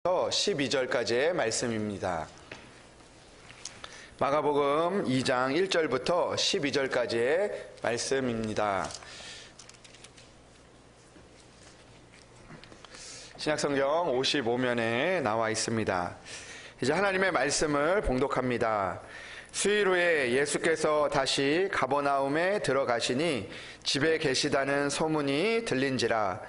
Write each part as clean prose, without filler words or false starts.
12절까지의 말씀입니다. 마가복음 2장 1절부터 12절까지의 말씀입니다. 신약성경 55면에 나와 있습니다. 이제 하나님의 말씀을 봉독합니다. 수일 후에 예수께서 다시 가버나움에 들어가시니 집에 계시다는 소문이 들린지라.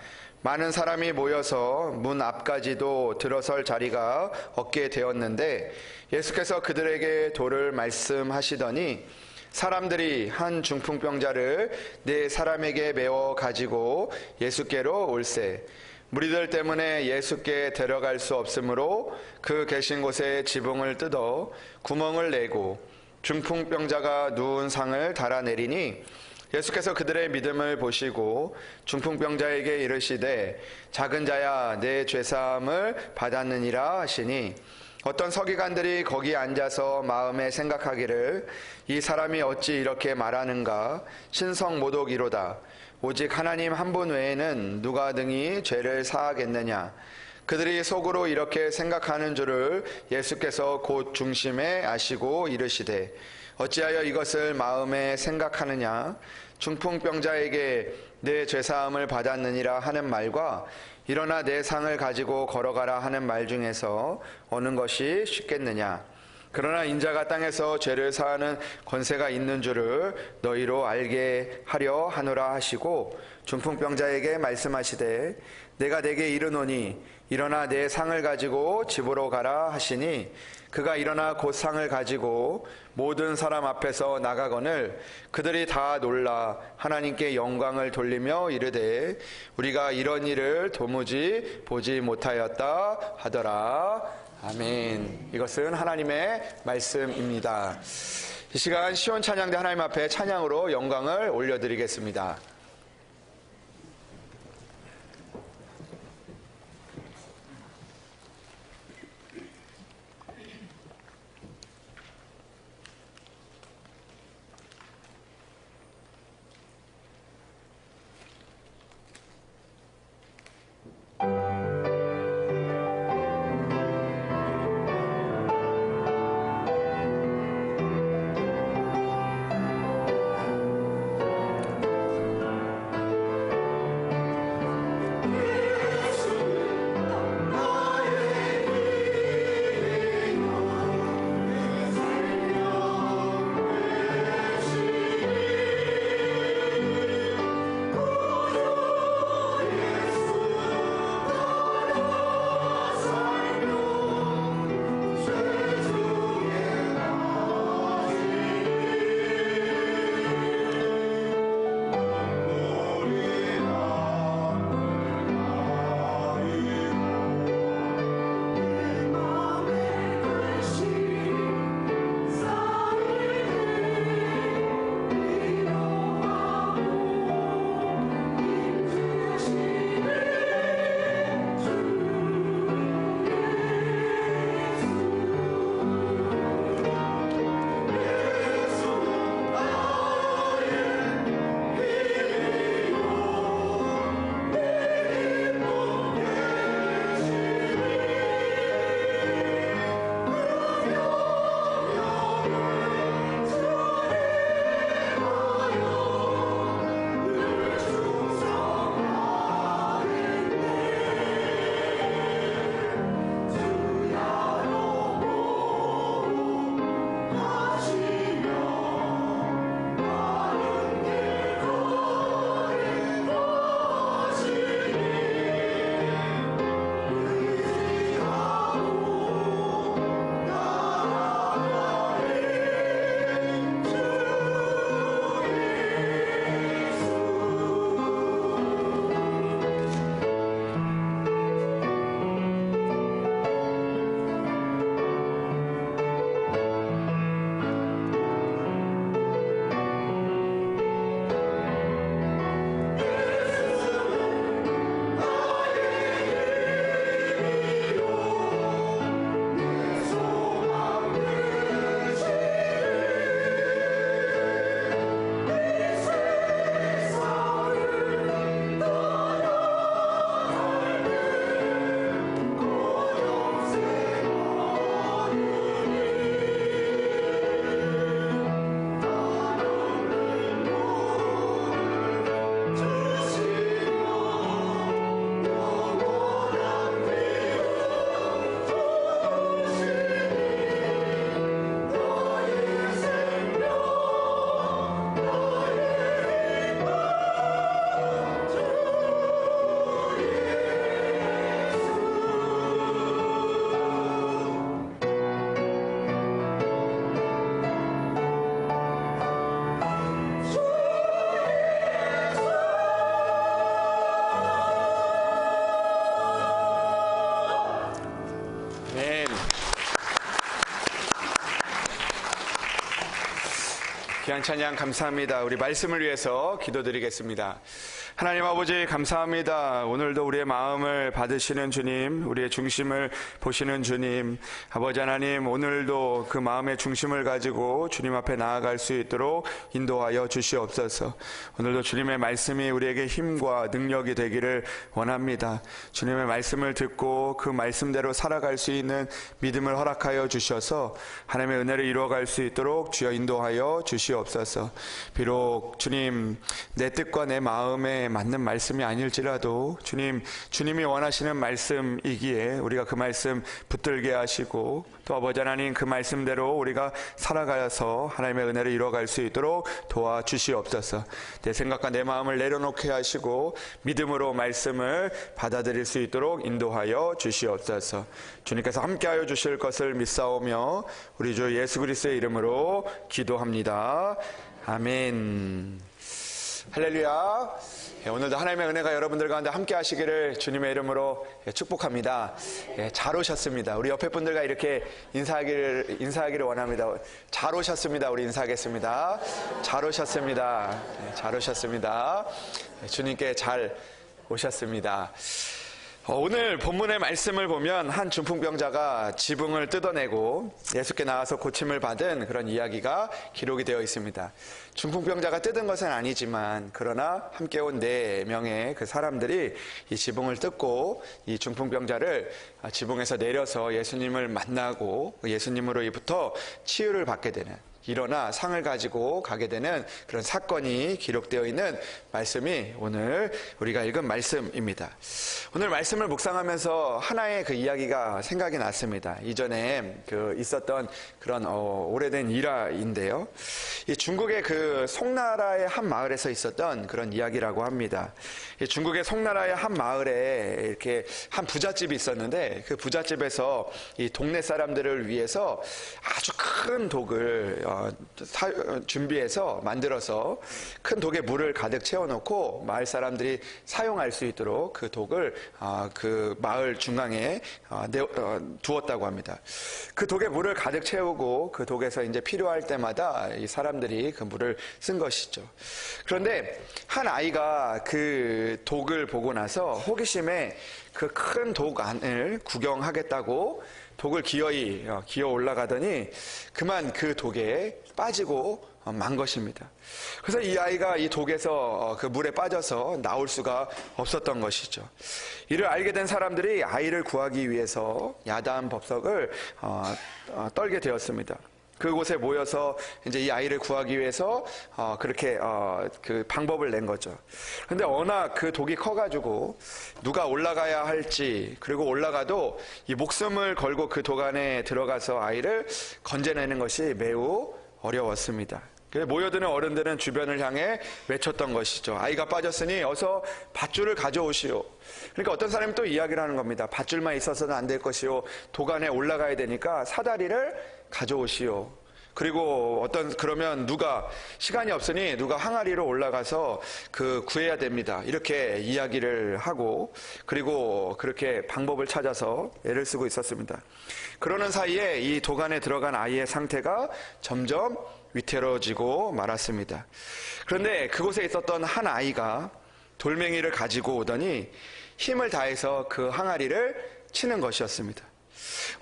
많은 사람이 모여서 문 앞까지도 들어설 자리가 없게 되었는데 예수께서 그들에게 도를 말씀하시더니 사람들이 한 중풍병자를 네 사람에게 메워 가지고 예수께로 올세. 무리들 때문에 예수께 데려갈 수 없으므로 그 계신 곳에 지붕을 뜯어 구멍을 내고 중풍병자가 누운 상을 달아내리니 예수께서 그들의 믿음을 보시고 중풍병자에게 이르시되 작은 자야 내 죄사함을 받았느니라 하시니 어떤 서기관들이 거기 앉아서 마음에 생각하기를 이 사람이 어찌 이렇게 말하는가 신성모독이로다. 오직 하나님 한 분 외에는 누가 등이 죄를 사하겠느냐. 그들이 속으로 이렇게 생각하는 줄을 예수께서 곧 중심에 아시고 이르시되 어찌하여 이것을 마음에 생각하느냐. 중풍병자에게 내 죄사함을 받았느니라 하는 말과 일어나 내 상을 가지고 걸어가라 하는 말 중에서 어느 것이 쉽겠느냐. 그러나 인자가 땅에서 죄를 사하는 권세가 있는 줄을 너희로 알게 하려 하노라 하시고 중풍병자에게 말씀하시되 내가 내게 이르노니 일어나 내 상을 가지고 집으로 가라 하시니 그가 일어나 곧 상을 가지고 모든 사람 앞에서 나가거늘 그들이 다 놀라 하나님께 영광을 돌리며 이르되 우리가 이런 일을 도무지 보지 못하였다 하더라. 아멘. 이것은 하나님의 말씀입니다. 이 시간 시온 찬양대 하나님 앞에 찬양으로 영광을 올려드리겠습니다. 귀한 찬양 감사합니다. 우리 말씀을 위해서 기도드리겠습니다. 하나님 아버지 감사합니다. 오늘도 우리의 마음을 받으시는 주님, 우리의 중심을 보시는 주님, 아버지 하나님 오늘도 그 마음의 중심을 가지고 주님 앞에 나아갈 수 있도록 인도하여 주시옵소서. 오늘도 주님의 말씀이 우리에게 힘과 능력이 되기를 원합니다. 주님의 말씀을 듣고 그 말씀대로 살아갈 수 있는 믿음을 허락하여 주셔서 하나님의 은혜를 이루어갈 수 있도록 주여 인도하여 주시옵소서. 비록 주님 내 뜻과 내 마음에 맞는 말씀이 아닐지라도 주님이 원하시는 말씀이기에 우리가 그 말씀 붙들게 하시고 또 아버지 하나님 그 말씀대로 우리가 살아가서 하나님의 은혜를 이루어갈 수 있도록 도와주시옵소서. 내 생각과 내 마음을 내려놓게 하시고 믿음으로 말씀을 받아들일 수 있도록 인도하여 주시옵소서. 주님께서 함께하여 주실 것을 믿사오며 우리 주 예수 그리스도의 이름으로 기도합니다. 아멘. 할렐루야. 오늘도 하나님의 은혜가 여러분들 가운데 함께 하시기를 주님의 이름으로 축복합니다. 잘 오셨습니다. 우리 옆에 분들과 이렇게 인사하기를 원합니다. 잘 오셨습니다. 우리 인사하겠습니다. 잘 오셨습니다. 잘 오셨습니다. 주님께 잘 오셨습니다. 오늘 본문의 말씀을 보면 한 중풍병자가 지붕을 뜯어내고 예수께 나와서 고침을 받은 그런 이야기가 기록이 되어 있습니다. 중풍병자가 뜯은 것은 아니지만 그러나 함께 온 4명의 그 사람들이 이 지붕을 뜯고 이 중풍병자를 지붕에서 내려서 예수님을 만나고 예수님으로부터 치유를 받게 되는, 일어나 상을 가지고 가게 되는 그런 사건이 기록되어 있는 말씀이 오늘 우리가 읽은 말씀입니다. 오늘 말씀을 묵상하면서 하나의 그 이야기가 생각이 났습니다. 이전에 있었던 그런 오래된 일화인데요. 이 중국의 그 송나라의 한 마을에서 있었던 그런 이야기라고 합니다. 이 중국의 송나라의 한 마을에 이렇게 한 부잣집이 있었는데 그 부잣집에서 이 동네 사람들을 위해서 아주 큰 독을 준비해서 만들어서 큰 독에 물을 가득 채워놓고 마을 사람들이 사용할 수 있도록 그 독을 그 마을 중앙에 두었다고 합니다. 그 독에 물을 가득 채우고 그 독에서 이제 필요할 때마다 이 사람들이 그 물을 쓴 것이죠. 그런데 한 아이가 그 독을 보고 나서 호기심에 그 큰 독 안을 구경하겠다고 독을 기어 올라가더니 그만 그 독에 빠지고 만 것입니다. 그래서 이 아이가 이 독에서 그 물에 빠져서 나올 수가 없었던 것이죠. 이를 알게 된 사람들이 아이를 구하기 위해서 야단 법석을 떨게 되었습니다. 그곳에 모여서 이제 이 아이를 구하기 위해서 그렇게 그 방법을 낸 거죠. 그런데 워낙 그 독이 커가지고 누가 올라가야 할지, 그리고 올라가도 이 목숨을 걸고 그 독 안에 들어가서 아이를 건져내는 것이 매우 어려웠습니다. 모여드는 어른들은 주변을 향해 외쳤던 것이죠. 아이가 빠졌으니 어서 밧줄을 가져오시오. 그러니까 어떤 사람이 또 이야기를 하는 겁니다. 밧줄만 있어서는 안 될 것이오. 독 안에 올라가야 되니까 사다리를 가져오시오. 그리고 그러면 시간이 없으니 누가 항아리로 올라가서 구해야 됩니다. 이렇게 이야기를 하고, 그리고 그렇게 방법을 찾아서 애를 쓰고 있었습니다. 그러는 사이에 이 독 안에 들어간 아이의 상태가 점점 위태로워지고 말았습니다. 그런데 그곳에 있었던 한 아이가 돌멩이를 가지고 오더니 힘을 다해서 그 항아리를 치는 것이었습니다.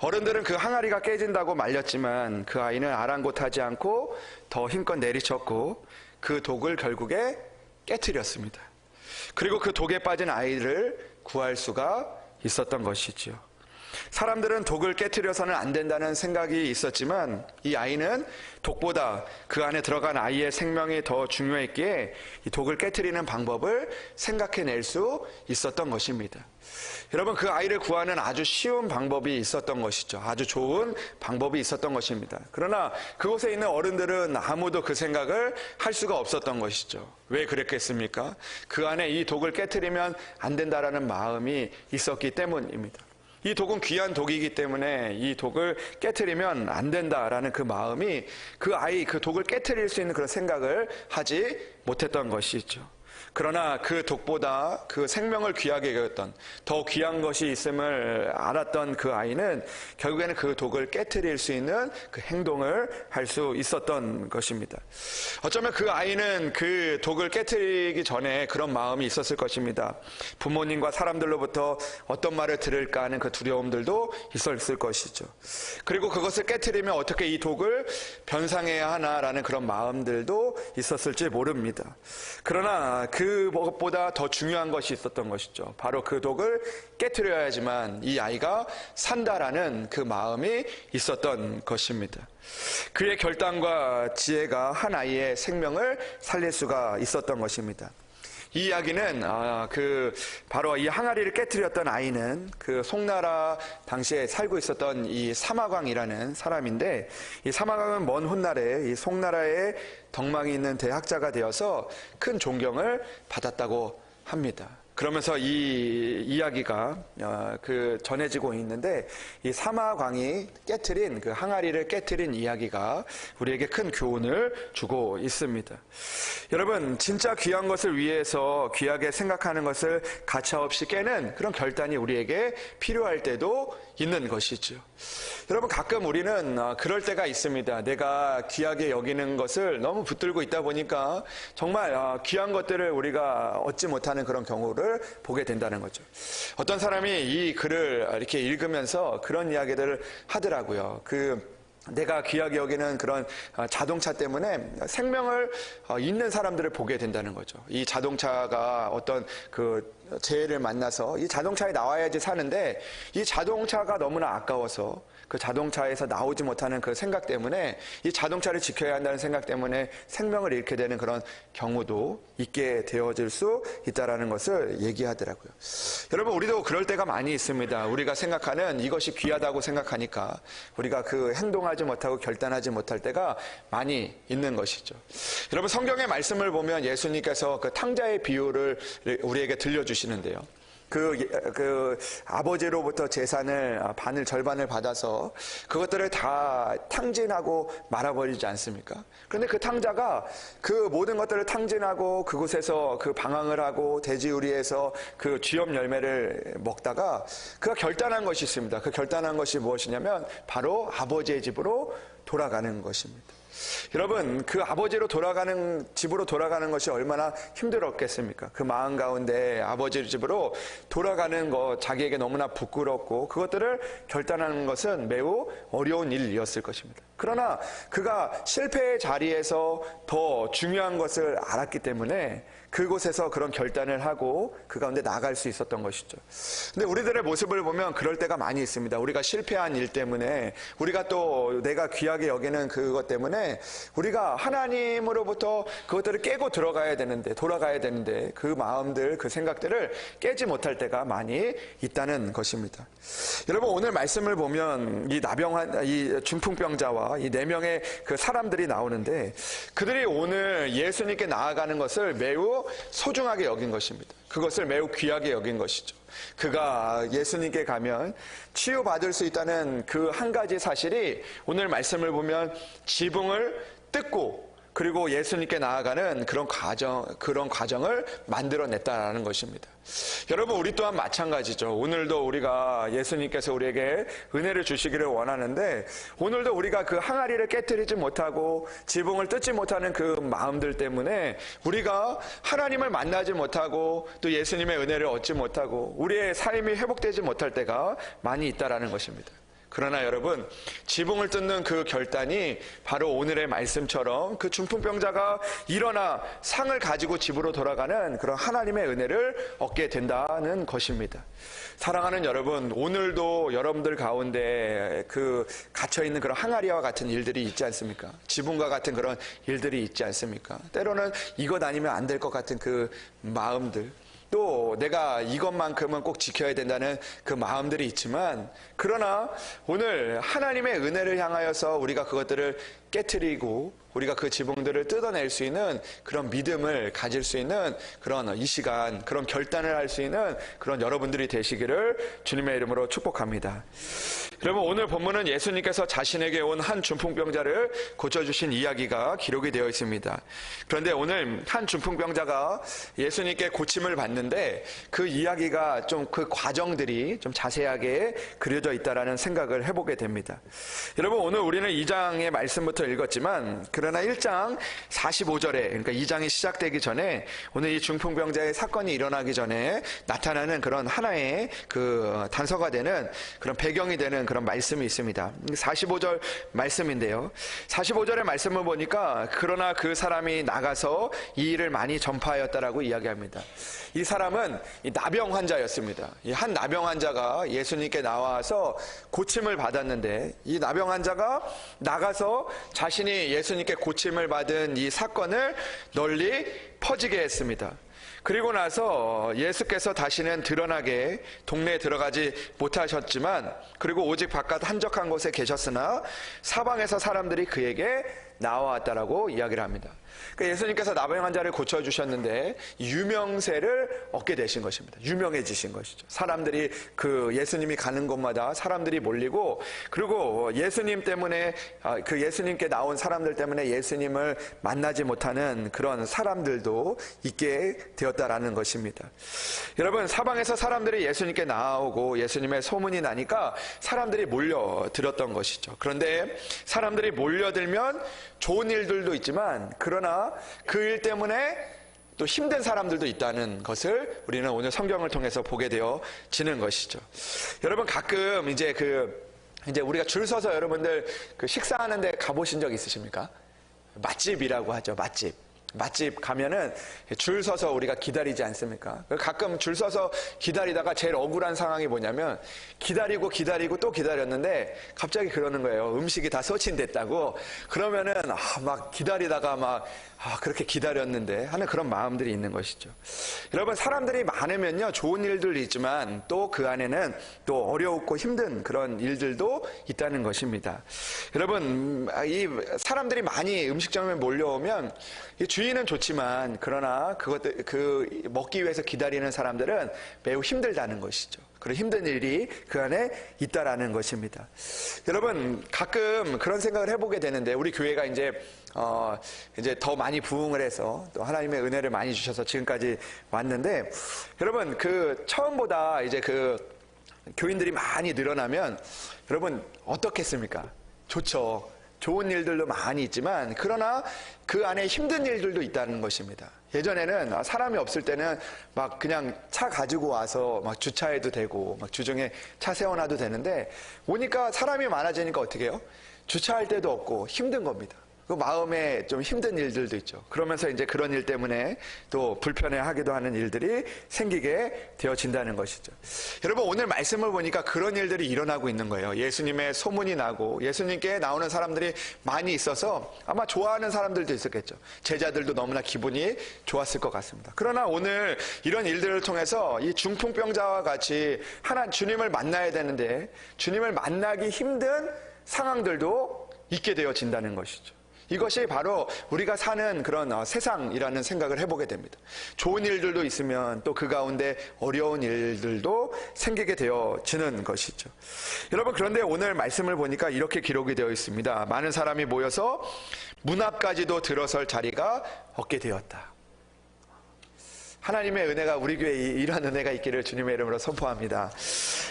어른들은 그 항아리가 깨진다고 말렸지만 그 아이는 아랑곳하지 않고 더 힘껏 내리쳤고 그 독을 결국에 깨트렸습니다. 그리고 그 독에 빠진 아이를 구할 수가 있었던 것이죠. 사람들은 독을 깨트려서는 안 된다는 생각이 있었지만 이 아이는 독보다 그 안에 들어간 아이의 생명이 더 중요했기에 이 독을 깨트리는 방법을 생각해낼 수 있었던 것입니다. 여러분, 그 아이를 구하는 아주 쉬운 방법이 있었던 것이죠. 아주 좋은 방법이 있었던 것입니다. 그러나 그곳에 있는 어른들은 아무도 그 생각을 할 수가 없었던 것이죠. 왜 그랬겠습니까? 그 안에 이 독을 깨트리면 안 된다라는 마음이 있었기 때문입니다. 이 독은 귀한 독이기 때문에 이 독을 깨트리면 안 된다라는 그 마음이 그 독을 깨트릴 수 있는 그런 생각을 하지 못했던 것이죠. 그러나 그 독보다 그 생명을 귀하게 여겼던, 더 귀한 것이 있음을 알았던 그 아이는 결국에는 그 독을 깨트릴 수 있는 그 행동을 할 수 있었던 것입니다. 어쩌면 그 아이는 그 독을 깨트리기 전에 그런 마음이 있었을 것입니다. 부모님과 사람들로부터 어떤 말을 들을까 하는 그 두려움들도 있었을 것이죠. 그리고 그것을 깨트리면 어떻게 이 독을 변상해야 하나라는 그런 마음들도 있었을지 모릅니다. 그러나 그것보다 더 중요한 것이 있었던 것이죠. 바로 그 독을 깨트려야지만 이 아이가 산다라는 그 마음이 있었던 것입니다. 그의 결단과 지혜가 한 아이의 생명을 살릴 수가 있었던 것입니다. 이 이야기는 바로 이 항아리를 깨트렸던 아이는 그 송나라 당시에 살고 있었던 이 사마광이라는 사람인데, 이 사마광은 먼 훗날에 이 송나라의 덕망이 있는 대학자가 되어서 큰 존경을 받았다고 합니다. 그러면서 이 이야기가 전해지고 있는데, 이 사마광이 깨트린 그 항아리를 깨트린 이야기가 우리에게 큰 교훈을 주고 있습니다. 여러분, 진짜 귀한 것을 위해서 귀하게 생각하는 것을 가차없이 깨는 그런 결단이 우리에게 필요할 때도 있는 것이죠. 여러분, 가끔 우리는 그럴 때가 있습니다. 내가 귀하게 여기는 것을 너무 붙들고 있다 보니까 정말 귀한 것들을 우리가 얻지 못하는 그런 경우를 보게 된다는 거죠. 어떤 사람이 이 글을 이렇게 읽으면서 그런 이야기들을 하더라고요. 내가 귀하게 여기는 그런 자동차 때문에 생명을 잃는 사람들을 보게 된다는 거죠. 이 자동차가 어떤 재해를 만나서 이 자동차에 나와야지 사는데, 이 자동차가 너무나 아까워서 그 자동차에서 나오지 못하는 그 생각 때문에, 이 자동차를 지켜야 한다는 생각 때문에 생명을 잃게 되는 그런 경우도 있게 되어질 수 있다는 것을 얘기하더라고요. 여러분, 우리도 그럴 때가 많이 있습니다. 우리가 생각하는 이것이 귀하다고 생각하니까 우리가 그 행동하지 못하고 결단하지 못할 때가 많이 있는 것이죠. 여러분, 성경의 말씀을 보면 예수님께서 그 탕자의 비유를 우리에게 들려주시는데요. 아버지로부터 재산을 절반을 받아서 그것들을 다 탕진하고 말아버리지 않습니까? 그런데 그 탕자가 그 모든 것들을 탕진하고 그곳에서 그 방황을 하고 돼지우리에서 그 쥐염 열매를 먹다가 그가 결단한 것이 있습니다. 그 결단한 것이 무엇이냐면 바로 아버지의 집으로 돌아가는 것입니다. 여러분, 그 집으로 돌아가는 것이 얼마나 힘들었겠습니까? 그 마음 가운데 아버지 집으로 돌아가는 것, 자기에게 너무나 부끄럽고 그것들을 결단하는 것은 매우 어려운 일이었을 것입니다. 그러나 그가 실패의 자리에서 더 중요한 것을 알았기 때문에 그곳에서 그런 결단을 하고 그 가운데 나아갈 수 있었던 것이죠. 근데 우리들의 모습을 보면 그럴 때가 많이 있습니다. 우리가 실패한 일 때문에, 우리가 또 내가 귀하게 여기는 그것 때문에 우리가 하나님으로부터 그것들을 깨고 돌아가야 되는데 그 마음들, 그 생각들을 깨지 못할 때가 많이 있다는 것입니다. 여러분, 오늘 말씀을 보면 이 중풍병자와 이 4명의 그 사람들이 나오는데, 그들이 오늘 예수님께 나아가는 것을 매우 소중하게 여긴 것입니다. 그것을 매우 귀하게 여긴 것이죠. 그가 예수님께 가면 치유받을 수 있다는 그 한 가지 사실이 오늘 말씀을 보면 지붕을 뜯고 그리고 예수님께 나아가는 그런 과정을 만들어냈다라는 것입니다. 여러분, 우리 또한 마찬가지죠. 오늘도 우리가 예수님께서 우리에게 은혜를 주시기를 원하는데, 오늘도 우리가 그 항아리를 깨트리지 못하고 지붕을 뜯지 못하는 그 마음들 때문에 우리가 하나님을 만나지 못하고 또 예수님의 은혜를 얻지 못하고 우리의 삶이 회복되지 못할 때가 많이 있다라는 것입니다. 그러나 여러분, 지붕을 뜯는 그 결단이 바로 오늘의 말씀처럼 그 중풍병자가 일어나 상을 가지고 집으로 돌아가는 그런 하나님의 은혜를 얻게 된다는 것입니다. 사랑하는 여러분, 오늘도 여러분들 가운데 그 갇혀있는 그런 항아리와 같은 일들이 있지 않습니까? 지붕과 같은 그런 일들이 있지 않습니까? 때로는 이것 아니면 안 될 것 같은 그 마음들, 또 내가 이것만큼은 꼭 지켜야 된다는 그 마음들이 있지만, 그러나 오늘 하나님의 은혜를 향하여서 우리가 그것들을 깨트리고 우리가 그 지붕들을 뜯어낼 수 있는 그런 믿음을 가질 수 있는 그런 이 시간, 그런 결단을 할 수 있는 그런 여러분들이 되시기를 주님의 이름으로 축복합니다. 여러분, 오늘 본문은 예수님께서 자신에게 온 한 중풍병자를 고쳐주신 이야기가 기록이 되어 있습니다. 그런데 오늘 한 중풍병자가 예수님께 고침을 받는데 그 이야기가 좀 그 과정들이 좀 자세하게 그려져 있다라는 생각을 해보게 됩니다. 여러분, 오늘 우리는 2장의 말씀부터 읽었지만 그러나 1장 45절에, 그러니까 2장이 시작되기 전에 오늘 이 중풍병자의 사건이 일어나기 전에 나타나는 그런 하나의 그 단서가 되는 그런 배경이 되는 그런 말씀이 있습니다. 45절 말씀인데요. 45절의 말씀을 보니까 그러나 그 사람이 나가서 이 일을 많이 전파하였다라고 이야기합니다. 이 사람은 이 나병 환자였습니다. 이 한 나병 환자가 예수님께 나와서 고침을 받았는데 이 나병 환자가 나가서 자신이 예수님께 고침을 받은 이 사건을 널리 퍼지게 했습니다. 그리고 나서 예수께서 다시는 드러나게 동네에 들어가지 못하셨지만 그리고 오직 바깥 한적한 곳에 계셨으나 사방에서 사람들이 그에게 나와왔다라고 이야기를 합니다. 그러니까 예수님께서 나병 환자를 고쳐주셨는데 유명세를 얻게 되신 것입니다. 유명해지신 것이죠. 사람들이 그 예수님이 가는 곳마다 사람들이 몰리고 그리고 예수님 때문에 그 예수님께 나온 사람들 때문에 예수님을 만나지 못하는 그런 사람들도 있게 되었다라는 것입니다. 여러분, 사방에서 사람들이 예수님께 나오고 예수님의 소문이 나니까 사람들이 몰려들었던 것이죠. 그런데 사람들이 몰려들면 좋은 일들도 있지만 그러나 그 일 때문에 또 힘든 사람들도 있다는 것을 우리는 오늘 성경을 통해서 보게 되어지는 것이죠. 여러분, 가끔 이제 우리가 줄 서서 여러분들 그 식사하는데 가보신 적 있으십니까? 맛집이라고 하죠. 맛집 가면은 줄 서서 우리가 기다리지 않습니까? 가끔 줄 서서 기다리다가 제일 억울한 상황이 뭐냐면 기다리고 또 기다렸는데 갑자기 그러는 거예요. 음식이 다 소진됐다고. 그러면은 막 기다리다가 그렇게 기다렸는데 하는 그런 마음들이 있는 것이죠. 여러분, 사람들이 많으면요 좋은 일들도 있지만 또 그 안에는 또 어려웠고 힘든 그런 일들도 있다는 것입니다. 여러분, 이 사람들이 많이 음식점에 몰려오면 이 주인은 좋지만 그러나 그 먹기 위해서 기다리는 사람들은 매우 힘들다는 것이죠. 그런 힘든 일이 그 안에 있다라는 것입니다. 여러분, 가끔 그런 생각을 해보게 되는데 우리 교회가 이제 더 많이 부흥을 해서 또 하나님의 은혜를 많이 주셔서 지금까지 왔는데 여러분, 그 처음보다 이제 그 교인들이 많이 늘어나면 여러분 어떻겠습니까? 좋죠. 좋은 일들도 많이 있지만 그러나 그 안에 힘든 일들도 있다는 것입니다. 예전에는 사람이 없을 때는 막 그냥 차 가지고 와서 막 주차해도 되고 막 주중에 차 세워놔도 되는데 오니까 사람이 많아지니까 어떻게 해요? 주차할 데도 없고 힘든 겁니다. 그 마음에 좀 힘든 일들도 있죠. 그러면서 이제 그런 일 때문에 또 불편해하기도 하는 일들이 생기게 되어진다는 것이죠. 여러분, 오늘 말씀을 보니까 그런 일들이 일어나고 있는 거예요. 예수님의 소문이 나고 예수님께 나오는 사람들이 많이 있어서 아마 좋아하는 사람들도 있었겠죠. 제자들도 너무나 기분이 좋았을 것 같습니다. 그러나 오늘 이런 일들을 통해서 이 중풍병자와 같이 주님을 만나야 되는데 주님을 만나기 힘든 상황들도 있게 되어진다는 것이죠. 이것이 바로 우리가 사는 그런 세상이라는 생각을 해보게 됩니다. 좋은 일들도 있으면 또 그 가운데 어려운 일들도 생기게 되어지는 것이죠. 여러분, 그런데 오늘 말씀을 보니까 이렇게 기록이 되어 있습니다. 많은 사람이 모여서 문 앞까지도 들어설 자리가 없게 되었다. 하나님의 은혜가 우리 교회에 이러한 은혜가 있기를 주님의 이름으로 선포합니다.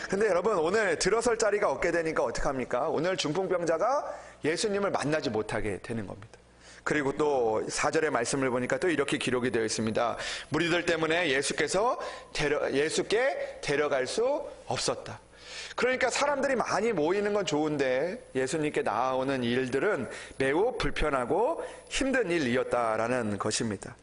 근데 여러분, 오늘 들어설 자리가 없게 되니까 어떡합니까? 오늘 중풍병자가 예수님을 만나지 못하게 되는 겁니다. 그리고 또 4절의 말씀을 보니까 또 이렇게 기록이 되어 있습니다. 무리들 때문에 예수께 데려갈 수 없었다. 그러니까 사람들이 많이 모이는 건 좋은데 예수님께 나오는 일들은 매우 불편하고 힘든 일이었다라는 것입니다.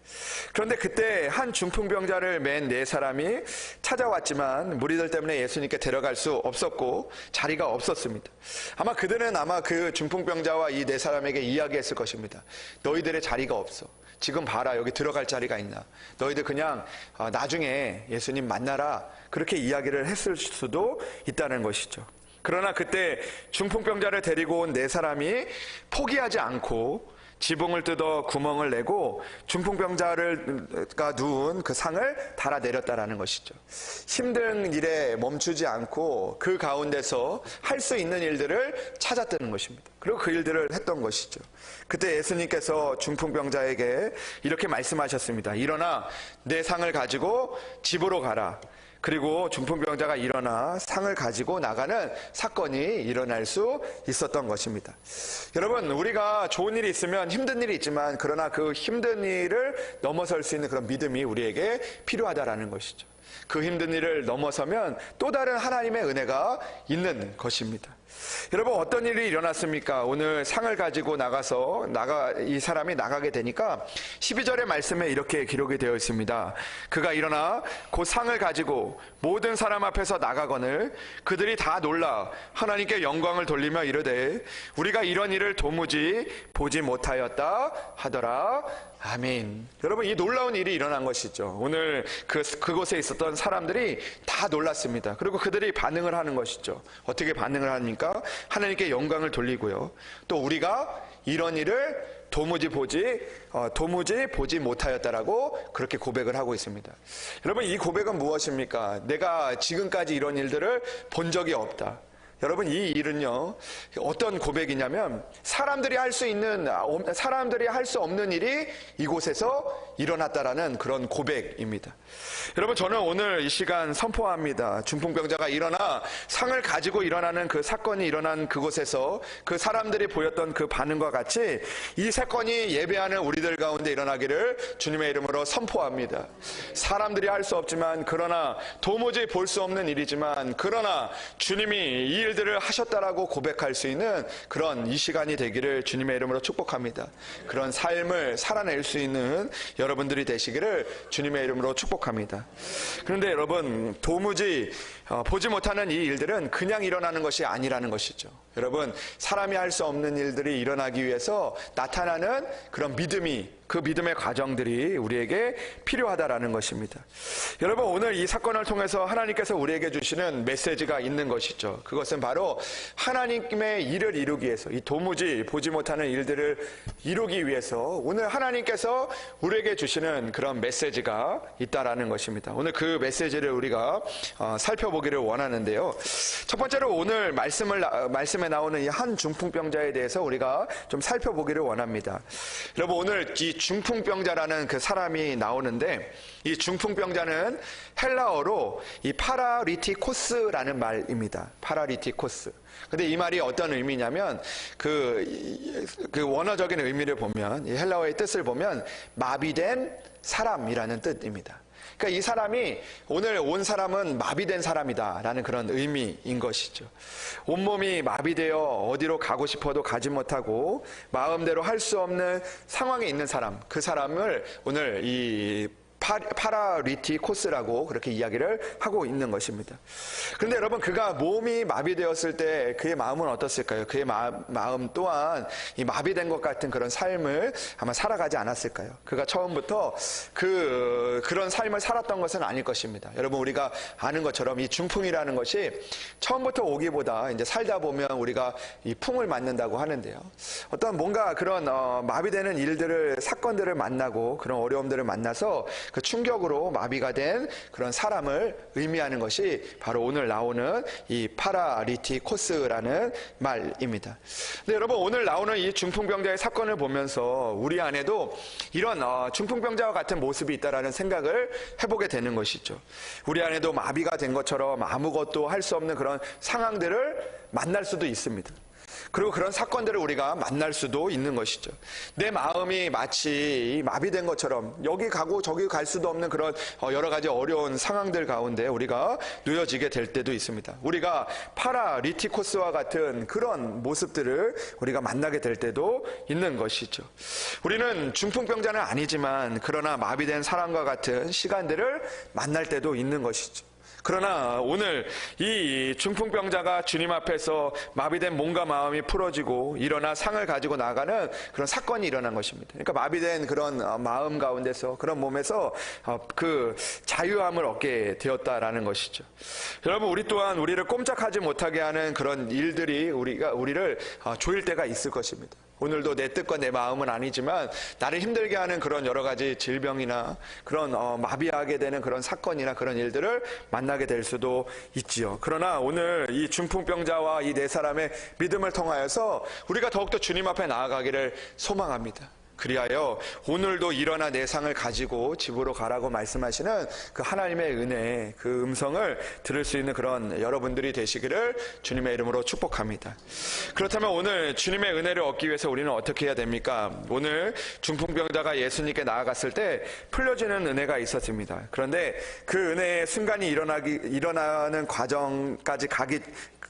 그런데 그때 한 중풍병자를 맨 네 사람이 찾아왔지만 무리들 때문에 예수님께 데려갈 수 없었고 자리가 없었습니다. 아마 그들은 그 중풍병자와 이 네 사람에게 이야기했을 것입니다. 너희들의 자리가 없어. 지금 봐라, 여기 들어갈 자리가 있나? 너희들 그냥 나중에 예수님 만나라, 그렇게 이야기를 했을 수도 있다는 것이죠. 그러나 그때 중풍병자를 데리고 온 네 사람이 포기하지 않고 지붕을 뜯어 구멍을 내고 중풍병자가 누운 그 상을 달아내렸다라는 것이죠. 힘든 일에 멈추지 않고 그 가운데서 할 수 있는 일들을 찾았다는 것입니다. 그리고 그 일들을 했던 것이죠. 그때 예수님께서 중풍병자에게 이렇게 말씀하셨습니다. 일어나 내 상을 가지고 집으로 가라. 그리고 중풍병자가 일어나 상을 가지고 나가는 사건이 일어날 수 있었던 것입니다. 여러분, 우리가 좋은 일이 있으면 힘든 일이 있지만 그러나 그 힘든 일을 넘어설 수 있는 그런 믿음이 우리에게 필요하다라는 것이죠. 그 힘든 일을 넘어서면 또 다른 하나님의 은혜가 있는 것입니다. 여러분, 어떤 일이 일어났습니까? 오늘 상을 가지고 이 사람이 나가게 되니까 12절의 말씀에 이렇게 기록이 되어 있습니다. 그가 일어나 그 상을 가지고 모든 사람 앞에서 나가거늘 그들이 다 놀라 하나님께 영광을 돌리며 이르되 우리가 이런 일을 도무지 보지 못하였다 하더라. 아멘. 여러분, 이 놀라운 일이 일어난 것이죠. 오늘 그곳에 있었던 사람들이 다 놀랐습니다. 그리고 그들이 반응을 하는 것이죠. 어떻게 반응을 합니까? 하나님께 영광을 돌리고요. 또 우리가 이런 일을 도무지 보지 못하였다라고 그렇게 고백을 하고 있습니다. 여러분, 이 고백은 무엇입니까? 내가 지금까지 이런 일들을 본 적이 없다. 여러분, 이 일은요, 어떤 고백이냐면 사람들이 할 수 없는 일이 이곳에서 일어났다라는 그런 고백입니다. 여러분, 저는 오늘 이 시간 선포합니다. 중풍병자가 일어나 상을 가지고 일어나는 그 사건이 일어난 그곳에서 그 사람들이 보였던 그 반응과 같이 이 사건이 예배하는 우리들 가운데 일어나기를 주님의 이름으로 선포합니다. 사람들이 할 수 없지만, 그러나 도무지 볼 수 없는 일이지만, 그러나 주님이 이 일들을 하셨다라고 고백할 수 있는 그런 이 시간이 되기를 주님의 이름으로 축복합니다. 그런 삶을 살아낼 수 있는 여러분들이 되시기를 주님의 이름으로 축복합니다. 그런데 여러분, 도무지 보지 못하는 이 일들은 그냥 일어나는 것이 아니라는 것이죠. 여러분, 사람이 할 수 없는 일들이 일어나기 위해서 나타나는 그런 그 믿음의 과정들이 우리에게 필요하다라는 것입니다. 여러분, 오늘 이 사건을 통해서 하나님께서 우리에게 주시는 메시지가 있는 것이죠. 그것은 바로 하나님의 일을 이루기 위해서, 이 도무지 보지 못하는 일들을 이루기 위해서 오늘 하나님께서 우리에게 주시는 그런 메시지가 있다라는 것입니다. 오늘 그 메시지를 우리가 살펴보기를 원하는데요. 첫 번째로 오늘 말씀에 나오는 이 한 중풍병자에 대해서 우리가 좀 살펴보기를 원합니다. 여러분, 오늘 이 중풍병자라는 그 사람이 나오는데, 이 중풍병자는 헬라어로 이 파라리티코스라는 말입니다. 파라리티코스. 근데 이 말이 어떤 의미냐면 그 원어적인 의미를 보면, 이 헬라어의 뜻을 보면 마비된 사람이라는 뜻입니다. 그러니까 이 사람이, 오늘 온 사람은 마비된 사람이다 라는 그런 의미인 것이죠. 온몸이 마비되어 어디로 가고 싶어도 가지 못하고 마음대로 할 수 없는 상황에 있는 사람, 그 사람을 오늘 이 파라리티코스라고 그렇게 이야기를 하고 있는 것입니다. 그런데 여러분, 그가 몸이 마비되었을 때 그의 마음은 어떻을까요? 그의 마음 또한 이 마비된 것 같은 그런 삶을 아마 살아가지 않았을까요? 그가 처음부터 그런 삶을 살았던 것은 아닐 것입니다. 여러분, 우리가 아는 것처럼 이 중풍이라는 것이 처음부터 오기보다 이제 살다 보면 우리가 이 풍을 맞는다고 하는데요. 어떤 뭔가 그런 마비되는 사건들을 만나고 그런 어려움들을 만나서 그 충격으로 마비가 된 그런 사람을 의미하는 것이 바로 오늘 나오는 이 파라리티코스라는 말입니다. 근데 여러분, 오늘 나오는 이 중풍병자의 사건을 보면서 우리 안에도 이런 중풍병자와 같은 모습이 있다라는 생각을 해보게 되는 것이죠. 우리 안에도 마비가 된 것처럼 아무것도 할 수 없는 그런 상황들을 만날 수도 있습니다. 그리고 그런 사건들을 우리가 만날 수도 있는 것이죠. 내 마음이 마치 마비된 것처럼 여기 가고 저기 갈 수도 없는 그런 여러 가지 어려운 상황들 가운데 우리가 놓여지게 될 때도 있습니다. 우리가 파라리티코스와 같은 그런 모습들을 우리가 만나게 될 때도 있는 것이죠. 우리는 중풍병자는 아니지만 그러나 마비된 사람과 같은 시간들을 만날 때도 있는 것이죠. 그러나 오늘 이 중풍병자가 주님 앞에서 마비된 몸과 마음이 풀어지고 일어나 상을 가지고 나가는 그런 사건이 일어난 것입니다. 그러니까 마비된 그런 마음 가운데서, 그런 몸에서 그 자유함을 얻게 되었다라는 것이죠. 여러분, 우리 또한 우리를 꼼짝하지 못하게 하는 그런 일들이 우리를 조일 때가 있을 것입니다. 오늘도 내 뜻과 내 마음은 아니지만 나를 힘들게 하는 그런 여러 가지 질병이나 그런 마비하게 되는 그런 사건이나 그런 일들을 만나게 될 수도 있지요. 그러나 오늘 이 중풍병자와 이 네 사람의 믿음을 통하여서 우리가 더욱더 주님 앞에 나아가기를 소망합니다. 그리하여 오늘도 일어나 내 상을 가지고 집으로 가라고 말씀하시는 그 하나님의 은혜, 그 음성을 들을 수 있는 그런 여러분들이 되시기를 주님의 이름으로 축복합니다. 그렇다면 오늘 주님의 은혜를 얻기 위해서 우리는 어떻게 해야 됩니까? 오늘 중풍병자가 예수님께 나아갔을 때 풀려지는 은혜가 있었습니다. 그런데 그 은혜의 순간이 일어나는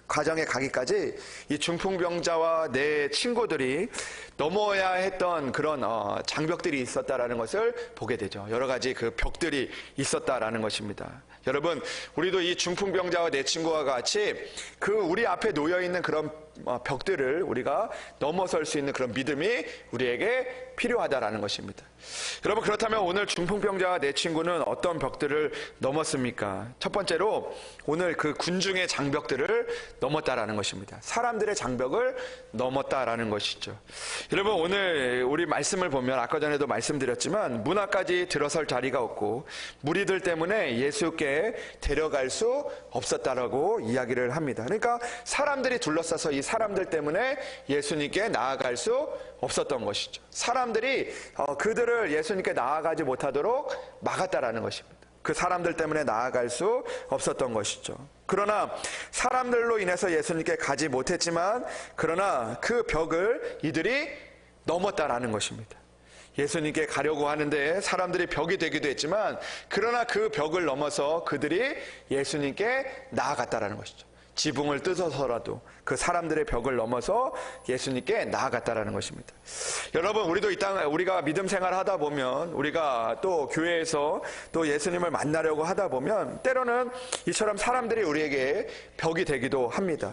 과정에 가기까지 이 중풍병자와 내 친구들이 넘어야 했던 그런 장벽들이 있었다라는 것을 보게 되죠. 여러 가지 그 벽들이 있었다라는 것입니다. 여러분, 우리도 이 중풍병자와 내 친구와 같이 그 우리 앞에 놓여 있는 그런 벽들을 우리가 넘어설 수 있는 그런 믿음이 우리에게 필요하다라는 것입니다. 여러분, 그렇다면 오늘 중풍병자와 내 친구는 어떤 벽들을 넘었습니까? 첫 번째로 오늘 그 군중의 장벽들을 넘었다라는 것입니다. 사람들의 장벽을 넘었다라는 것이죠. 여러분, 오늘 우리 말씀을 보면 아까 전에도 말씀드렸지만 문 앞까지 들어설 자리가 없고 무리들 때문에 예수께 데려갈 수 없었다라고 이야기를 합니다. 그러니까 사람들이 둘러싸서 이 사람들 때문에 예수님께 나아갈 수 없었던 것이죠. 사람들이 그들을 예수님께 나아가지 못하도록 막았다라는 것입니다. 그 사람들 때문에 나아갈 수 없었던 것이죠. 그러나 사람들로 인해서 예수님께 가지 못했지만 그러나 그 벽을 이들이 넘었다라는 것입니다. 예수님께 가려고 하는데 사람들이 벽이 되기도 했지만 그러나 그 벽을 넘어서 그들이 예수님께 나아갔다라는 것이죠. 지붕을 뜯어서라도 그 사람들의 벽을 넘어서 예수님께 나아갔다라는 것입니다. 여러분, 우리도 우리가 믿음 생활을 하다 보면 우리가 또 교회에서 또 예수님을 만나려고 하다 보면 때로는 이처럼 사람들이 우리에게 벽이 되기도 합니다.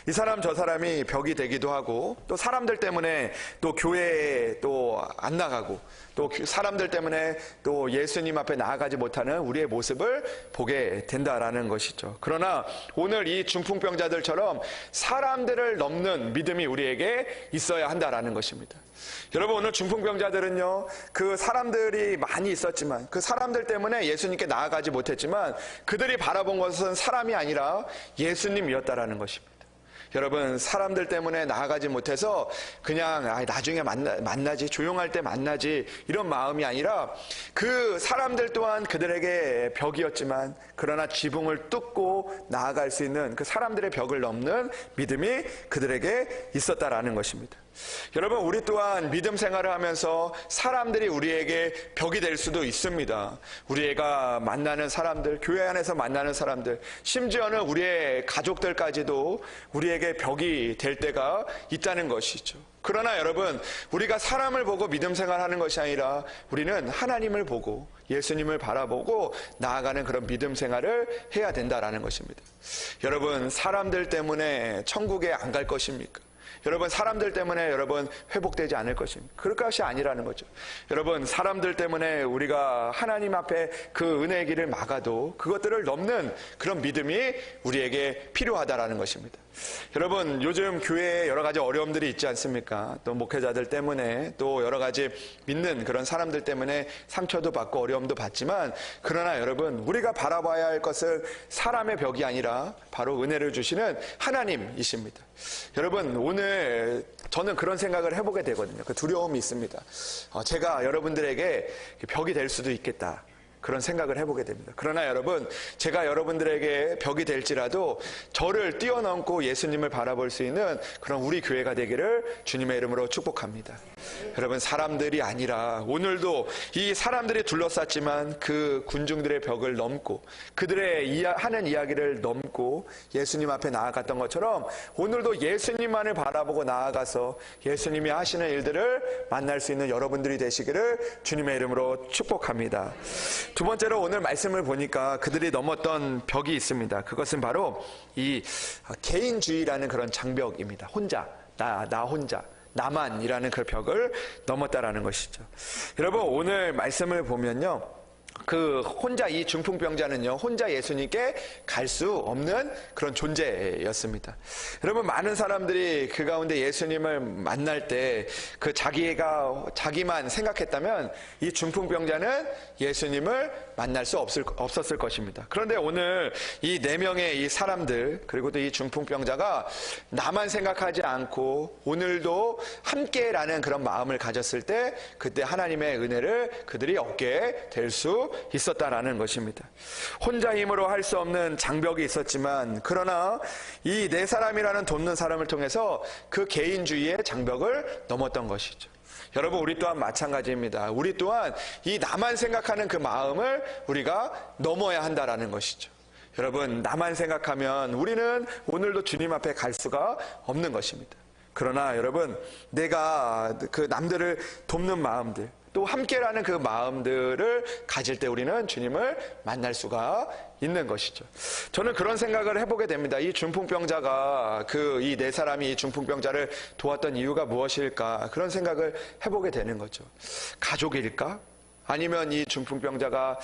이 사람 저 사람이 벽이 되기도 하고 또 사람들 때문에 또 교회에 또 안 나가고 또 사람들 때문에 또 예수님 앞에 나아가지 못하는 우리의 모습을 보게 된다라는 것이죠. 그러나 오늘 이 중풍병자들처럼 사람들을 넘는 믿음이 우리에게 있어야 한다라는 것입니다. 여러분, 오늘 중풍병자들은요, 그 사람들이 많이 있었지만 그 사람들 때문에 예수님께 나아가지 못했지만 그들이 바라본 것은 사람이 아니라 예수님이었다라는 것입니다. 여러분, 사람들 때문에 나아가지 못해서 그냥 나중에 만나지, 조용할 때 만나지 이런 마음이 아니라 그 사람들 또한 그들에게 벽이었지만 그러나 지붕을 뚫고 나아갈 수 있는 그 사람들의 벽을 넘는 믿음이 그들에게 있었다라는 것입니다. 여러분, 우리 또한 믿음 생활을 하면서 사람들이 우리에게 벽이 될 수도 있습니다. 우리가 만나는 사람들, 교회 안에서 만나는 사람들, 심지어는 우리의 가족들까지도 우리에게 벽이 될 때가 있다는 것이죠. 그러나 여러분, 우리가 사람을 보고 믿음 생활하는 것이 아니라 우리는 하나님을 보고 예수님을 바라보고 나아가는 그런 믿음 생활을 해야 된다라는 것입니다. 여러분, 사람들 때문에 천국에 안 갈 것입니까? 여러분, 사람들 때문에 여러분 회복되지 않을 것입니다. 그럴 것이 아니라는 거죠. 여러분, 사람들 때문에 우리가 하나님 앞에 그 은혜의 길을 막아도 그것들을 넘는 그런 믿음이 우리에게 필요하다라는 것입니다. 여러분, 요즘 교회에 여러 가지 어려움들이 있지 않습니까? 또 목회자들 때문에 또 여러 가지 믿는 그런 사람들 때문에 상처도 받고 어려움도 받지만 그러나 여러분, 우리가 바라봐야 할 것은 사람의 벽이 아니라 바로 은혜를 주시는 하나님이십니다. 여러분, 오늘 저는 그런 생각을 해보게 되거든요. 그 두려움이 있습니다. 제가 여러분들에게 벽이 될 수도 있겠다. 그런 생각을 해보게 됩니다. 그러나 여러분, 제가 여러분들에게 벽이 될지라도 저를 뛰어넘고 예수님을 바라볼 수 있는 그런 우리 교회가 되기를 주님의 이름으로 축복합니다. 여러분, 사람들이 아니라 오늘도 이 사람들이 둘러쌌지만 그 군중들의 벽을 넘고 그들의 하는 이야기를 넘고 예수님 앞에 나아갔던 것처럼 오늘도 예수님만을 바라보고 나아가서 예수님이 하시는 일들을 만날 수 있는 여러분들이 되시기를 주님의 이름으로 축복합니다. 두 번째로 오늘 말씀을 보니까 그들이 넘었던 벽이 있습니다. 그것은 바로 이 개인주의라는 그런 장벽입니다. 혼자, 나 혼자, 나만이라는 그 벽을 넘었다라는 것이죠. 여러분, 오늘 말씀을 보면요, 그 혼자 이 중풍병자는요, 혼자 예수님께 갈 수 없는 그런 존재였습니다. 여러분, 많은 사람들이 그 가운데 예수님을 만날 때 그 자기만 생각했다면 이 중풍병자는 예수님을 만날 수 없었을 것입니다. 그런데 오늘 이 4명의 이 사람들, 그리고 또 이 중풍병자가 나만 생각하지 않고 오늘도 함께라는 그런 마음을 가졌을 때 그때 하나님의 은혜를 그들이 얻게 될 수 있었다라는 것입니다. 혼자 힘으로 할 수 없는 장벽이 있었지만, 그러나 이 4사람이라는 돕는 사람을 통해서 그 개인주의의 장벽을 넘었던 것이죠. 여러분, 우리 또한 마찬가지입니다. 우리 또한 이 나만 생각하는 그 마음을 우리가 넘어야 한다라는 것이죠. 여러분, 나만 생각하면 우리는 오늘도 주님 앞에 갈 수가 없는 것입니다. 그러나 여러분, 내가 그 남들을 돕는 마음들, 또 함께라는 그 마음들을 가질 때 우리는 주님을 만날 수가 있는 것이죠. 저는 그런 생각을 해보게 됩니다. 이 중풍병자가 이 4사람이 이 중풍병자를 도왔던 이유가 무엇일까? 그런 생각을 해보게 되는 거죠. 가족일까? 아니면 이 중풍병자가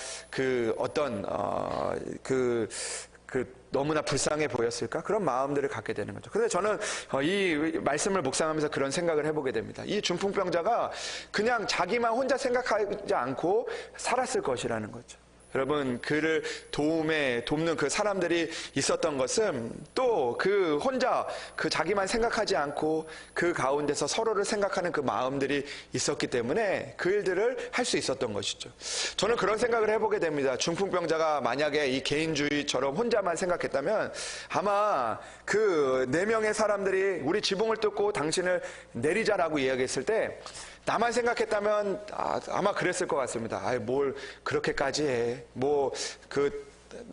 너무나 불쌍해 보였을까? 그런 마음들을 갖게 되는 거죠. 그런데 저는 이 말씀을 묵상하면서 그런 생각을 해보게 됩니다. 이 중풍병자가 그냥 자기만 혼자 생각하지 않고 살았을 것이라는 거죠. 여러분, 그를 돕는 그 사람들이 있었던 것은 또 그 혼자 자기만 생각하지 않고 그 가운데서 서로를 생각하는 그 마음들이 있었기 때문에 그 일들을 할 수 있었던 것이죠. 저는 그런 생각을 해보게 됩니다. 중풍병자가 만약에 이 개인주의처럼 혼자만 생각했다면 아마 그 4명의 사람들이 우리 지붕을 뚫고 당신을 내리자라고 이야기했을 때 나만 생각했다면 아마 그랬을 것 같습니다. 뭘 그렇게까지 해.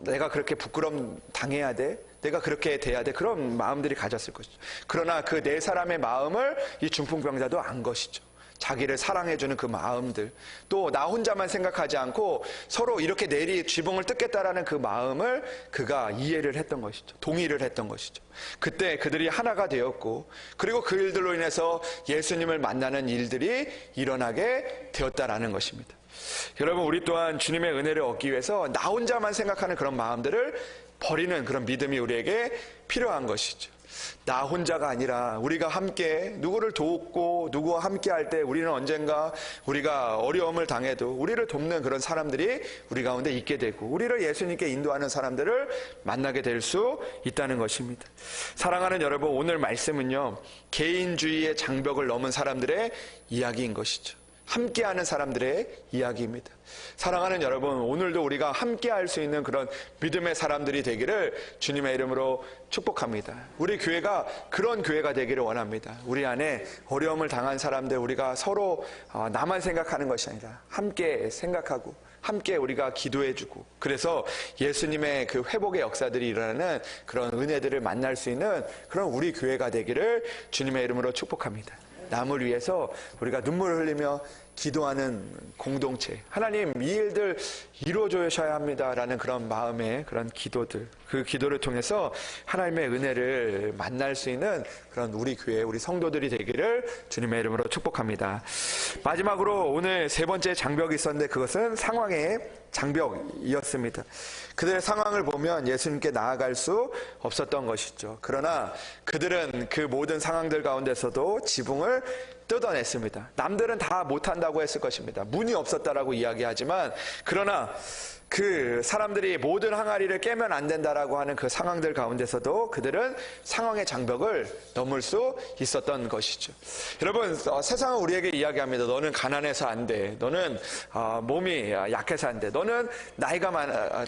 내가 그렇게 부끄럼 당해야 돼? 내가 그렇게 돼야 돼? 그런 마음들이 가졌을 것이죠. 그러나 그 4사람의 마음을 이 중풍병자도 안 것이죠. 자기를 사랑해주는 그 마음들, 또 나 혼자만 생각하지 않고 서로 이렇게 지붕을 뜯겠다라는 그 마음을 그가 이해를 했던 것이죠. 동의를 했던 것이죠. 그때 그들이 하나가 되었고, 그리고 그 일들로 인해서 예수님을 만나는 일들이 일어나게 되었다라는 것입니다. 여러분, 우리 또한 주님의 은혜를 얻기 위해서 나 혼자만 생각하는 그런 마음들을 버리는 그런 믿음이 우리에게 필요한 것이죠. 나 혼자가 아니라 우리가 함께 누구를 돕고 누구와 함께 할 때 우리는 언젠가 우리가 어려움을 당해도 우리를 돕는 그런 사람들이 우리 가운데 있게 되고 우리를 예수님께 인도하는 사람들을 만나게 될 수 있다는 것입니다. 사랑하는 여러분, 오늘 말씀은요, 개인주의의 장벽을 넘은 사람들의 이야기인 것이죠. 함께하는 사람들의 이야기입니다. 사랑하는 여러분, 오늘도 우리가 함께할 수 있는 그런 믿음의 사람들이 되기를 주님의 이름으로 축복합니다. 우리 교회가 그런 교회가 되기를 원합니다. 우리 안에 어려움을 당한 사람들, 우리가 서로 나만 생각하는 것이 아니라 함께 생각하고 함께 우리가 기도해주고, 그래서 예수님의 그 회복의 역사들이 일어나는 그런 은혜들을 만날 수 있는 그런 우리 교회가 되기를 주님의 이름으로 축복합니다. 남을 위해서 우리가 눈물을 흘리며 기도하는 공동체, 하나님 이 일들 이루어주셔야 합니다라는 그런 마음의 그런 기도들, 그 기도를 통해서 하나님의 은혜를 만날 수 있는 그런 우리 교회, 우리 성도들이 되기를 주님의 이름으로 축복합니다. 마지막으로 오늘 3번째 장벽이 있었는데 그것은 상황의 장벽이었습니다. 그들의 상황을 보면 예수님께 나아갈 수 없었던 것이죠. 그러나 그들은 그 모든 상황들 가운데서도 지붕을 뜯어냈습니다. 남들은 다 못한다고 했을 것입니다. 문이 없었다라고 이야기하지만, 그러나 그 사람들이 모든 항아리를 깨면 안 된다라고 하는 그 상황들 가운데서도 그들은 상황의 장벽을 넘을 수 있었던 것이죠. 여러분, 세상은 우리에게 이야기합니다. 너는 가난해서 안 돼. 너는 몸이 약해서 안 돼.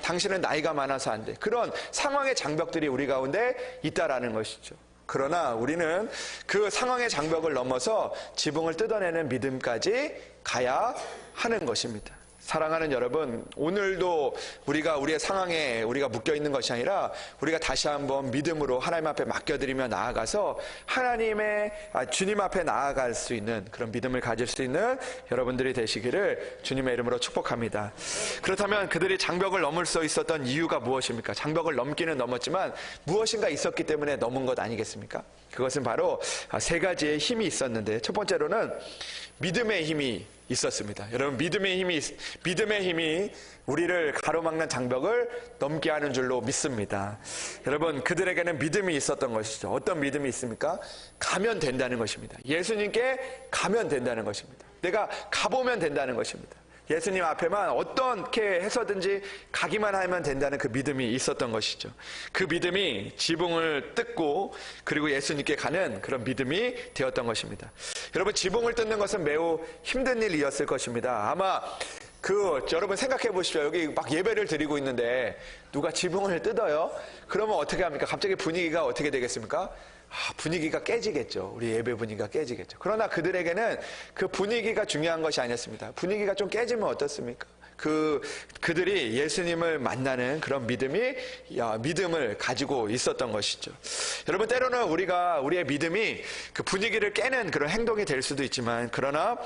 당신은 나이가 많아서 안 돼. 그런 상황의 장벽들이 우리 가운데 있다라는 것이죠. 그러나 우리는 그 상황의 장벽을 넘어서 지붕을 뜯어내는 믿음까지 가야 하는 것입니다. 사랑하는 여러분, 오늘도 우리의 상황에 우리가 묶여있는 것이 아니라 우리가 다시 한번 믿음으로 하나님 앞에 맡겨드리며 나아가서 주님 앞에 나아갈 수 있는 그런 믿음을 가질 수 있는 여러분들이 되시기를 주님의 이름으로 축복합니다. 그렇다면 그들이 장벽을 넘을 수 있었던 이유가 무엇입니까? 장벽을 넘기는 넘었지만 무엇인가 있었기 때문에 넘은 것 아니겠습니까? 그것은 바로 세 가지의 힘이 있었는데, 첫 번째로는 믿음의 힘이 있었습니다. 여러분, 믿음의 힘이 우리를 가로막는 장벽을 넘게 하는 줄로 믿습니다. 여러분, 그들에게는 믿음이 있었던 것이죠. 어떤 믿음이 있습니까? 가면 된다는 것입니다. 예수님께 가면 된다는 것입니다. 내가 가보면 된다는 것입니다. 예수님 앞에만 어떻게 해서든지 가기만 하면 된다는 그 믿음이 있었던 것이죠. 그 믿음이 지붕을 뜯고 그리고 예수님께 가는 그런 믿음이 되었던 것입니다. 여러분, 지붕을 뜯는 것은 매우 힘든 일이었을 것입니다. 아마 여러분 생각해 보십시오. 여기 막 예배를 드리고 있는데 누가 지붕을 뜯어요? 그러면 어떻게 합니까? 갑자기 분위기가 어떻게 되겠습니까? 분위기가 깨지겠죠. 우리 예배 분위기가 깨지겠죠. 그러나 그들에게는 그 분위기가 중요한 것이 아니었습니다. 분위기가 좀 깨지면 어떻습니까? 그들이 예수님을 만나는 그런 믿음을 가지고 있었던 것이죠. 여러분, 때로는 우리의 믿음이 그 분위기를 깨는 그런 행동이 될 수도 있지만, 그러나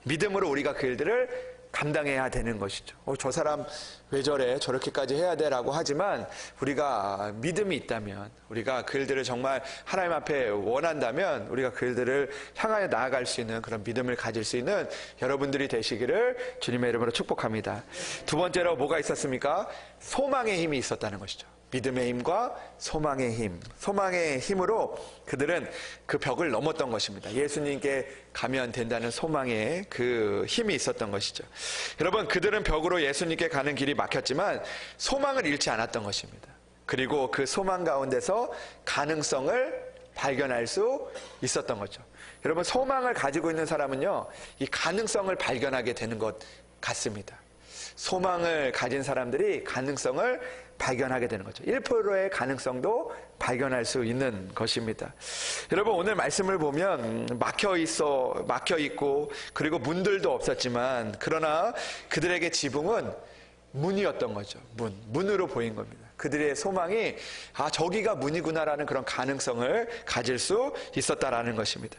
믿음으로 우리가 그들을 감당해야 되는 것이죠. 저 사람 왜 저래? 저렇게까지 해야 돼? 라고 하지만 우리가 믿음이 있다면, 우리가 그들을 정말 하나님 앞에 원한다면 우리가 그들을 향하여 나아갈 수 있는 그런 믿음을 가질 수 있는 여러분들이 되시기를 주님의 이름으로 축복합니다. 두 번째로 뭐가 있었습니까? 소망의 힘이 있었다는 것이죠. 믿음의 힘과 소망의 힘으로 그들은 그 벽을 넘었던 것입니다. 예수님께 가면 된다는 소망의 그 힘이 있었던 것이죠. 여러분, 그들은 벽으로 예수님께 가는 길이 막혔지만 소망을 잃지 않았던 것입니다. 그리고 그 소망 가운데서 가능성을 발견할 수 있었던 거죠. 여러분, 소망을 가지고 있는 사람은요, 이 가능성을 발견하게 되는 것 같습니다. 소망을 가진 사람들이 가능성을 발견하게 되는 거죠. 1%의 가능성도 발견할 수 있는 것입니다. 여러분, 오늘 말씀을 보면 막혀 있고 그리고 문들도 없었지만, 그러나 그들에게 지붕은 문이었던 거죠. 문으로 보인 겁니다. 그들의 소망이 저기가 문이구나라는 그런 가능성을 가질 수 있었다라는 것입니다.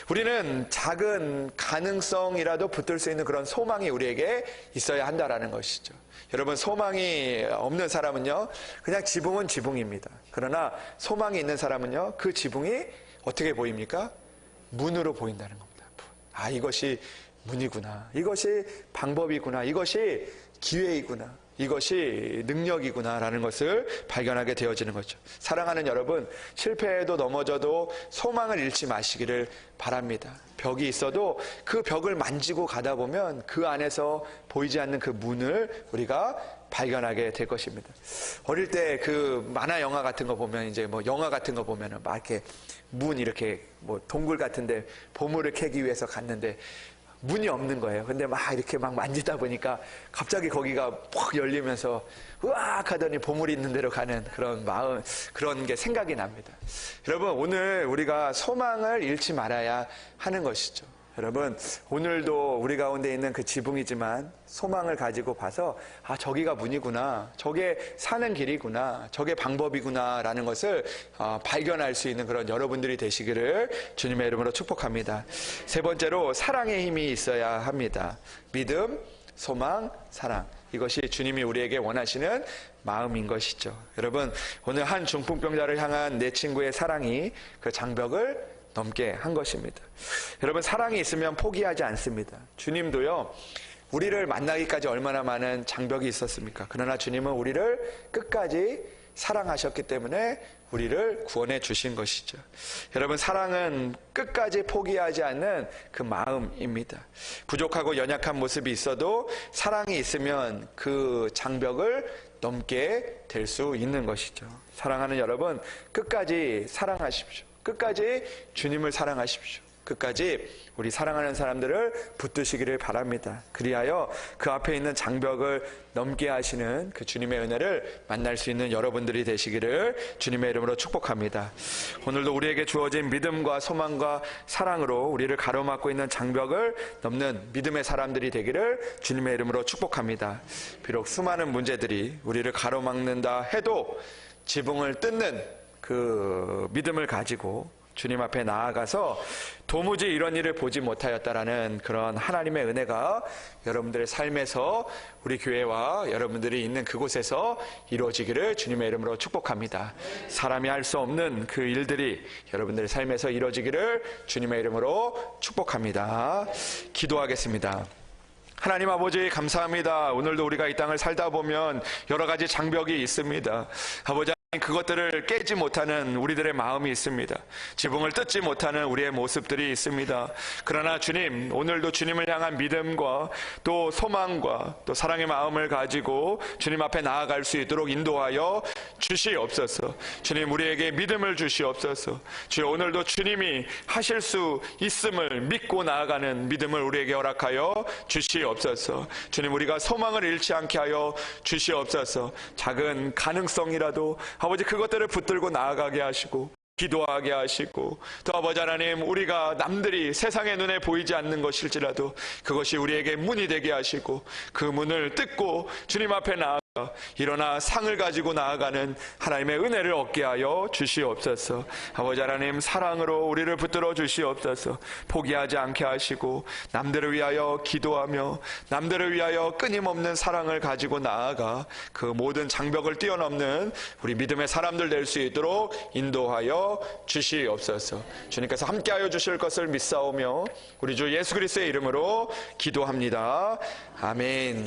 우리는 작은 가능성이라도 붙들 수 있는 그런 소망이 우리에게 있어야 한다라는 것이죠. 여러분, 소망이 없는 사람은요, 그냥 지붕은 지붕입니다. 그러나 소망이 있는 사람은요, 그 지붕이 어떻게 보입니까? 문으로 보인다는 겁니다. 이것이 문이구나, 이것이 방법이구나, 이것이 기회이구나, 이것이 능력이구나 라는 것을 발견하게 되어지는 거죠. 사랑하는 여러분, 실패해도 넘어져도 소망을 잃지 마시기를 바랍니다. 벽이 있어도 그 벽을 만지고 가다 보면 그 안에서 보이지 않는 그 문을 우리가 발견하게 될 것입니다. 어릴 때 그 만화 영화 같은 거 보면, 이제 영화 같은 거 보면은 막 이렇게 이렇게 동굴 같은데 보물을 캐기 위해서 갔는데 문이 없는 거예요. 근데 이렇게 만지다 보니까 갑자기 거기가 퍽 열리면서 으악 하더니 보물이 있는 데로 가는 그런 게 생각이 납니다. 여러분, 오늘 우리가 소망을 잃지 말아야 하는 것이죠. 여러분, 오늘도 우리 가운데 있는 그 지붕이지만 소망을 가지고 봐서 저기가 문이구나, 저게 사는 길이구나, 저게 방법이구나 라는 것을 발견할 수 있는 그런 여러분들이 되시기를 주님의 이름으로 축복합니다. 세 번째로 사랑의 힘이 있어야 합니다. 믿음, 소망, 사랑, 이것이 주님이 우리에게 원하시는 마음인 것이죠. 여러분, 오늘 한 중풍병자를 향한 내 친구의 사랑이 그 장벽을 넘게 한 것입니다. 여러분, 사랑이 있으면 포기하지 않습니다. 주님도요, 우리를 만나기까지 얼마나 많은 장벽이 있었습니까? 그러나 주님은 우리를 끝까지 사랑하셨기 때문에 우리를 구원해 주신 것이죠. 여러분, 사랑은 끝까지 포기하지 않는 그 마음입니다. 부족하고 연약한 모습이 있어도 사랑이 있으면 그 장벽을 넘게 될 수 있는 것이죠. 사랑하는 여러분, 끝까지 사랑하십시오. 끝까지 주님을 사랑하십시오. 끝까지 우리 사랑하는 사람들을 붙드시기를 바랍니다. 그리하여 그 앞에 있는 장벽을 넘게 하시는 그 주님의 은혜를 만날 수 있는 여러분들이 되시기를 주님의 이름으로 축복합니다. 오늘도 우리에게 주어진 믿음과 소망과 사랑으로 우리를 가로막고 있는 장벽을 넘는 믿음의 사람들이 되기를 주님의 이름으로 축복합니다. 비록 수많은 문제들이 우리를 가로막는다 해도 지붕을 뜯는 그 믿음을 가지고 주님 앞에 나아가서 도무지 이런 일을 보지 못하였다라는 그런 하나님의 은혜가 여러분들의 삶에서 우리 교회와 여러분들이 있는 그곳에서 이루어지기를 주님의 이름으로 축복합니다. 사람이 할 수 없는 그 일들이 여러분들의 삶에서 이루어지기를 주님의 이름으로 축복합니다. 기도하겠습니다. 하나님 아버지 감사합니다. 오늘도 우리가 이 땅을 살다 보면 여러 가지 장벽이 있습니다. 아버지, 그것들을 깨지 못하는 우리들의 마음이 있습니다. 지붕을 뜯지 못하는 우리의 모습들이 있습니다. 그러나 주님, 오늘도 주님을 향한 믿음과 또 소망과 또 사랑의 마음을 가지고 주님 앞에 나아갈 수 있도록 인도하여 주시옵소서. 주님, 우리에게 믿음을 주시옵소서. 주여, 오늘도 주님이 하실 수 있음을 믿고 나아가는 믿음을 우리에게 허락하여 주시옵소서. 주님, 우리가 소망을 잃지 않게 하여 주시옵소서. 작은 가능성이라도 아버지, 그것들을 붙들고 나아가게 하시고 기도하게 하시고, 또 아버지 하나님, 우리가 남들이 세상의 눈에 보이지 않는 것일지라도 그것이 우리에게 문이 되게 하시고 그 문을 뜯고 주님 앞에 나아가 일어나 상을 가지고 나아가는 하나님의 은혜를 얻게 하여 주시옵소서. 아버지 하나님, 사랑으로 우리를 붙들어 주시옵소서. 포기하지 않게 하시고 남들을 위하여 기도하며 남들을 위하여 끊임없는 사랑을 가지고 나아가 그 모든 장벽을 뛰어넘는 우리 믿음의 사람들 될 수 있도록 인도하여 주시옵소서. 주님께서 함께하여 주실 것을 믿사오며 우리 주 예수 그리스도의 이름으로 기도합니다. 아멘.